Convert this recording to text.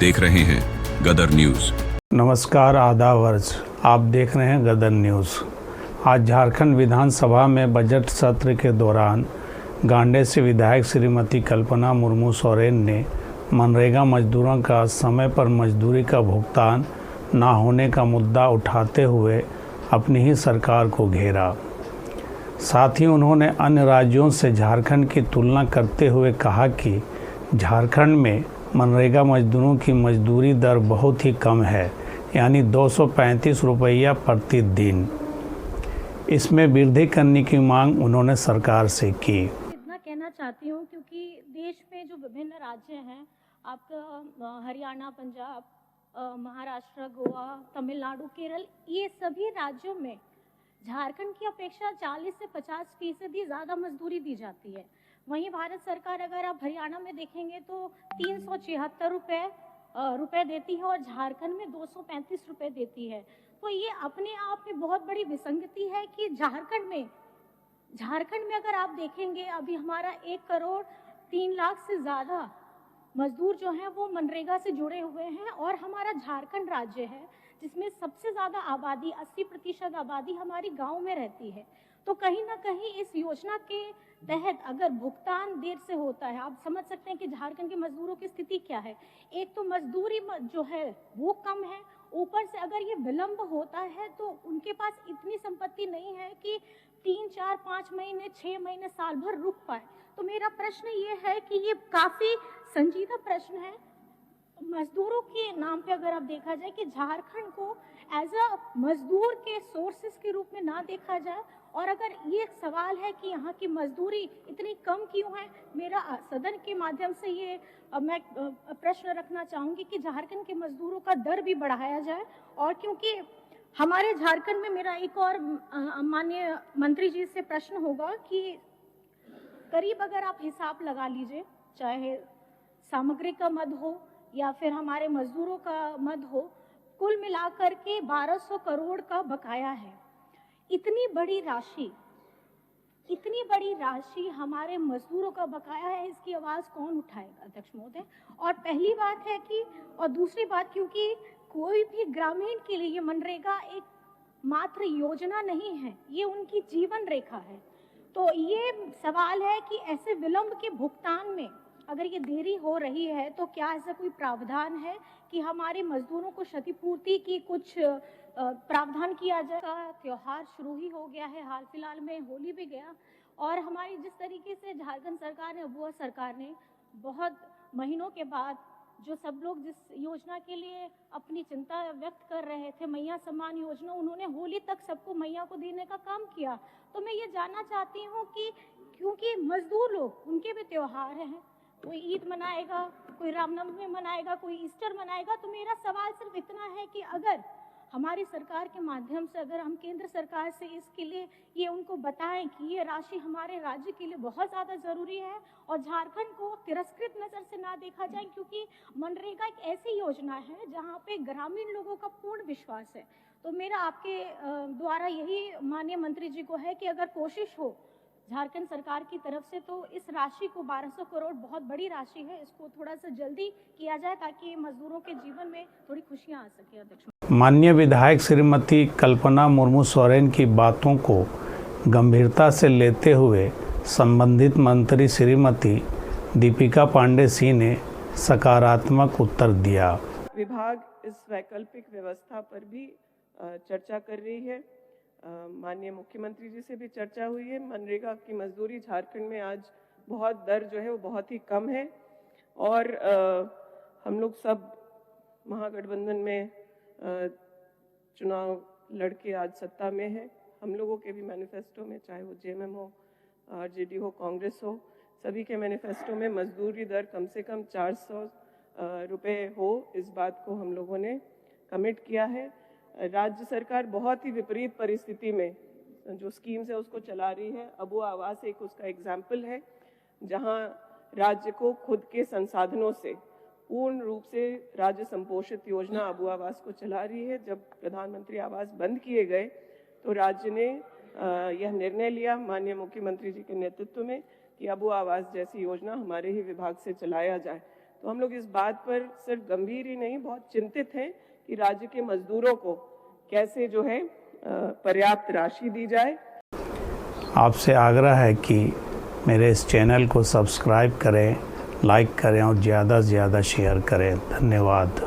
देख रहे हैं गदर न्यूज। नमस्कार, आदाब वर्ष। आप देख रहे हैं गदर न्यूज़। आज झारखंड विधानसभा में बजट सत्र के दौरान गांडे से विधायक श्रीमती कल्पना मुर्मू सोरेन ने मनरेगा मजदूरों का समय पर मजदूरी का भुगतान ना होने का मुद्दा उठाते हुए अपनी ही सरकार को घेरा। साथ ही उन्होंने अन्य राज्यों से झारखंड की तुलना करते हुए कहा कि झारखंड में मनरेगा मजदूरों की मजदूरी दर बहुत ही कम है, यानी 235 रुपया प्रति दिन। इसमें वृद्धि करने की मांग उन्होंने सरकार से की। इतना कहना चाहती हूँ क्योंकि देश में जो विभिन्न राज्य हैं, आपका हरियाणा, पंजाब, महाराष्ट्र, गोवा, तमिलनाडु, केरल, ये सभी राज्यों में झारखंड की अपेक्षा 40 से 50% ज़्यादा मजदूरी दी जाती है। वहीं भारत सरकार, अगर आप हरियाणा में देखेंगे तो 376 रुपये देती है और झारखंड में 235 रुपये देती है। तो ये अपने आप में बहुत बड़ी विसंगति है कि झारखंड में अगर आप देखेंगे, अभी हमारा 1 करोड़ 3 लाख से ज़्यादा मजदूर जो हैं वो मनरेगा से जुड़े हुए हैं और हमारा झारखंड राज्य है जिसमें सबसे ज़्यादा आबादी, 80% आबादी हमारी गांव में रहती है। तो कहीं ना कहीं इस योजना के तहत अगर भुगतान देर से होता है, आप समझ सकते हैं कि झारखंड के मजदूरों की स्थिति क्या है। एक तो मजदूरी जो है वो कम है, ऊपर से अगर ये विलंब होता है तो उनके पास इतनी संपत्ति नहीं है कि 3, 4, 5 महीने, 6 महीने, साल भर रुक पाए। तो मेरा प्रश्न ये है कि ये काफ़ी संजीदा प्रश्न है मजदूरों के नाम पे। अगर आप देखा जाए कि झारखंड को एज अ मजदूर के सोर्सेस के रूप में ना देखा जाए, और अगर ये सवाल है कि यहाँ की मजदूरी इतनी कम क्यों है, मेरा सदन के माध्यम से ये मैं प्रश्न रखना चाहूँगी कि झारखंड के मजदूरों का दर भी बढ़ाया जाए। और क्योंकि हमारे झारखंड में, मेरा एक और माननीय मंत्री जी से प्रश्न होगा कि करीब अगर आप हिसाब लगा लीजिए, चाहे सामग्री का मद हो या फिर हमारे मजदूरों का मद हो, कुल मिलाकर के 1200 करोड़ का बकाया है। इतनी बड़ी राशि हमारे मजदूरों का बकाया है, इसकी आवाज़ कौन उठाएगा अध्यक्ष महोदय? और पहली बात है कि, और दूसरी बात, क्योंकि कोई भी ग्रामीण के लिए ये मनरेगा एक मात्र योजना नहीं है, ये उनकी जीवन रेखा है। तो ये सवाल है कि ऐसे विलंब के भुगतान में अगर ये देरी हो रही है तो क्या ऐसा कोई प्रावधान है कि हमारे मजदूरों को क्षतिपूर्ति की कुछ प्रावधान किया जाए? त्योहार शुरू ही हो गया है, हाल फिलहाल में होली भी गया, और हमारी जिस तरीके से झारखंड सरकार ने, अबुआ सरकार ने बहुत महीनों के बाद, जो सब लोग जिस योजना के लिए अपनी चिंता व्यक्त कर रहे थे, मैया सम्मान योजना, उन्होंने होली तक सबको मैया को देने का काम किया। तो मैं ये जानना चाहती हूँ कि क्योंकि मजदूर लोग, उनके भी त्योहार हैं, कोई ईद मनाएगा, कोई रामनवमी मनाएगा, कोई ईस्टर मनाएगा। तो मेरा सवाल सिर्फ इतना है कि अगर हमारी सरकार के माध्यम से, अगर हम केंद्र सरकार से इसके लिए ये उनको बताएं कि ये राशि हमारे राज्य के लिए बहुत ज़्यादा ज़रूरी है और झारखंड को तिरस्कृत नज़र से ना देखा जाए, क्योंकि मनरेगा एक ऐसी योजना है जहाँ पे ग्रामीण लोगों का पूर्ण विश्वास है। तो मेरा आपके द्वारा यही माननीय मंत्री जी को है कि अगर कोशिश हो झारखंड सरकार की तरफ से, तो इस राशि को 1200 करोड़ बहुत बड़ी राशि है, इसको थोड़ा सा जल्दी किया जाए ताकि मजदूरों के जीवन में थोड़ी खुशियां आ सके। अध्यक्ष, माननीय विधायक श्रीमती कल्पना मुर्मू सोरेन की बातों को गंभीरता से लेते हुए संबंधित मंत्री श्रीमती दीपिका पांडे सिंह ने सकारात्मक उत्तर दिया। विभाग इस वैकल्पिक व्यवस्था पर भी चर्चा कर रही है। माननीय मुख्यमंत्री जी से भी चर्चा हुई है। मनरेगा की मजदूरी झारखंड में आज बहुत दर जो है वो बहुत ही कम है, और हम लोग सब महागठबंधन में चुनाव लड़के आज सत्ता में है। हम लोगों के भी मैनिफेस्टो में, चाहे वो जेएमएम हो, आरजेडी हो, कांग्रेस हो, सभी के मैनिफेस्टो में मजदूरी दर कम से कम 400 रुपये हो, इस बात को हम लोगों ने कमिट किया है। राज्य सरकार बहुत ही विपरीत परिस्थिति में जो स्कीम्स है उसको चला रही है। अबुआ आवास एक उसका एग्जाम्पल है, जहां राज्य को खुद के संसाधनों से पूर्ण रूप से राज्य संपोषित योजना अबुआ आवास को चला रही है। जब प्रधानमंत्री आवास बंद किए गए तो राज्य ने यह निर्णय लिया माननीय मुख्यमंत्री जी के नेतृत्व में कि अबुआ आवास जैसी योजना हमारे ही विभाग से चलाया जाए। तो हम लोग इस बात पर सिर्फ गंभीर ही नहीं, बहुत चिंतित हैं कि राज्य के मजदूरों को कैसे जो है पर्याप्त राशि दी जाए। आपसे आग्रह है कि मेरे इस चैनल को सब्सक्राइब करें, लाइक करें और ज़्यादा से ज़्यादा शेयर करें। धन्यवाद।